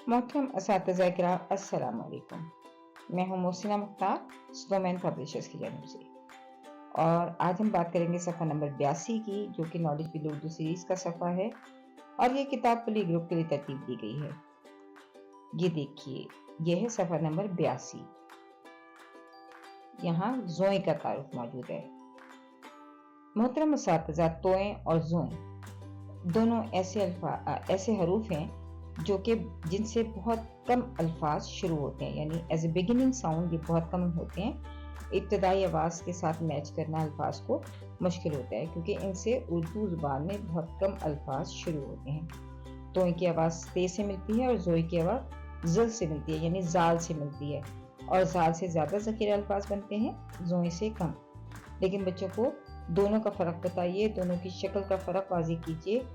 मोहतरम असातिज़ा किराम अस्सलाम वालेकुम। मैं हूँ मोहसिना मुख्तार, स्नोमैन पब्लिशर्स की जानिब से, और आज हम बात करेंगे सफ़ा नंबर 82 की, जो कि नॉलेज बिल उर्दू सीरीज़ का सफ़ा है और ये किताब प्ले ग्रुप के लिए तरतीब दी गई है। ये देखिए, यह है सफ़ा नंबर 82। यहाँ ज़ोए का तारुफ मौजूद है। मोहतरम असातिज़ा, तोएं और ज़ोएं दोनों ऐसे हरूफ हैं जो कि जिनसे बहुत कम अल्फाज शुरू होते हैं, यानी एज ए बिगिनिंग साउंड ये बहुत कम होते हैं। इब्तदाई आवाज़ के साथ मैच करना अल्फाज को मुश्किल होता है, क्योंकि इनसे उर्दू ज़ुबान में बहुत कम अल्फाज शुरू होते हैं। तोएं की आवाज़ ते से मिलती है और ज़ोए की आवाज़ ज़ल से मिलती है, यानी ज़ाल से मिलती है, और ज़ाल से ज़्यादा ज़ख़ीरा अल्फाज बनते हैं, ज़ोए से कम। लेकिन बच्चों को दोनों का फ़र्क बताइए, दोनों की शक्ल का फ़र्क वाज़ेह कीजिए,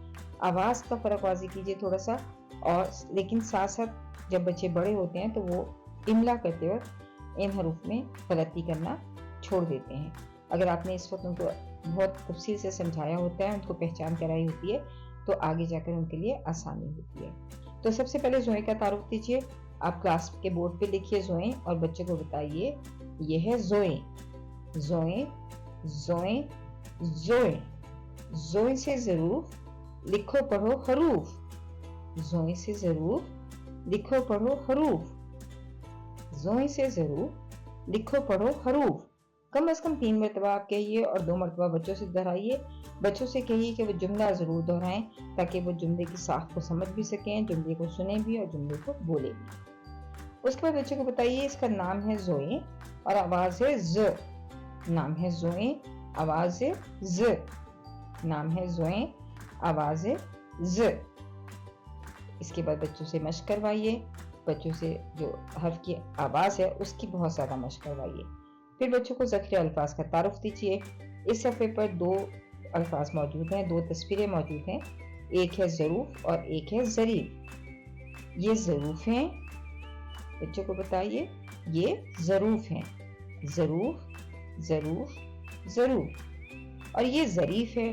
आवाज़ का फ़र्क वाज़ेह कीजिए थोड़ा सा। और लेकिन साथ साथ जब बच्चे बड़े होते हैं तो वो इमला करते वक्त इन हरूफ में गलती करना छोड़ देते हैं। अगर आपने इस वक्त उनको बहुत तफसील से समझाया होता है, उनको पहचान कराई होती है, तो आगे जाकर उनके लिए आसानी होती है। तो सबसे पहले ज़ोए का तारुफ दीजिए। आप क्लास के बोर्ड पे लिखिए ज़ोए और बच्चे को बताइए ये है ज़ोए। ज़ोए ज़ोए ज़ोए। ज़ोए से ज़रूफ लिखो पढ़ो हरूफ। ज़ोए से ज़रूफ लिखो पढ़ो हरूफ। ज़ोए से ज़रूफ लिखो पढ़ो हरूफ। कम से कम 3 मरतबा आप कहिए और 2 मरतबा बच्चों से दोहराइए। बच्चों से कहिए कि वो जुमला ज़रूर दोहराएं, ताकि वो जुमले की साख को समझ भी सकें, जुमले को सुने भी और जुमले को बोले भी। उसके बाद बच्चों को बताइए इसका नाम है ज़ोए और आवाज़ है ज़। नाम है ज़ोए, आवाज़ है ज़। नाम है ज़ोए, आवाज़ है ज़। इसके बाद बच्चों से मशक करवाइए। बच्चों से जो हर्फ की आवाज़ है उसकी बहुत ज़्यादा मशक करवाइए। फिर बच्चों को ज़ख़ीरा अल्फाज का तारुफ दीजिए। इस सफ़े पर 2 अल्फाज मौजूद हैं, 2 तस्वीरें मौजूद हैं। एक है ज़रूफ और एक है ज़रीफ। ये ज़रूफ हैं, बच्चों को बताइए ये ज़रूफ हैं। ज़रूफ ज़रूफ ज़रूफ। और ये ज़रीफ है,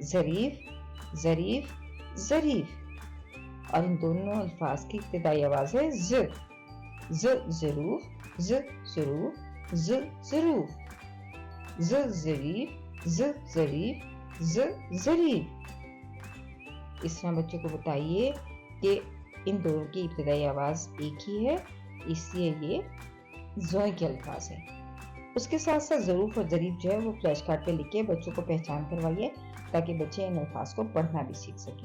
ज़रीफ ज़रीफ ज़रीफ। और इन दोनों अल्फाज की इब्तिदाई आवाज़ है ज़। ज़ ज़रूफ, ज़ ज़रूफ, ज़ ज़रूफ, ज़ ज़रीफ, ज़ ज़रीफ, ज़ ज़रीफ। इस तरह बच्चों को बताइए कि इन दोनों की इब्तिदाई आवाज़ एक ही है, इसलिए ये ज़ोए के अल्फाज हैं। उसके साथ साथ ज़रूफ और ज़रीफ जो है वो फ्लैश कार्ड पे लिख के बच्चों को पहचान करवाइए, ताकि बच्चे इन अल्फाज को पढ़ना भी सीख सकें।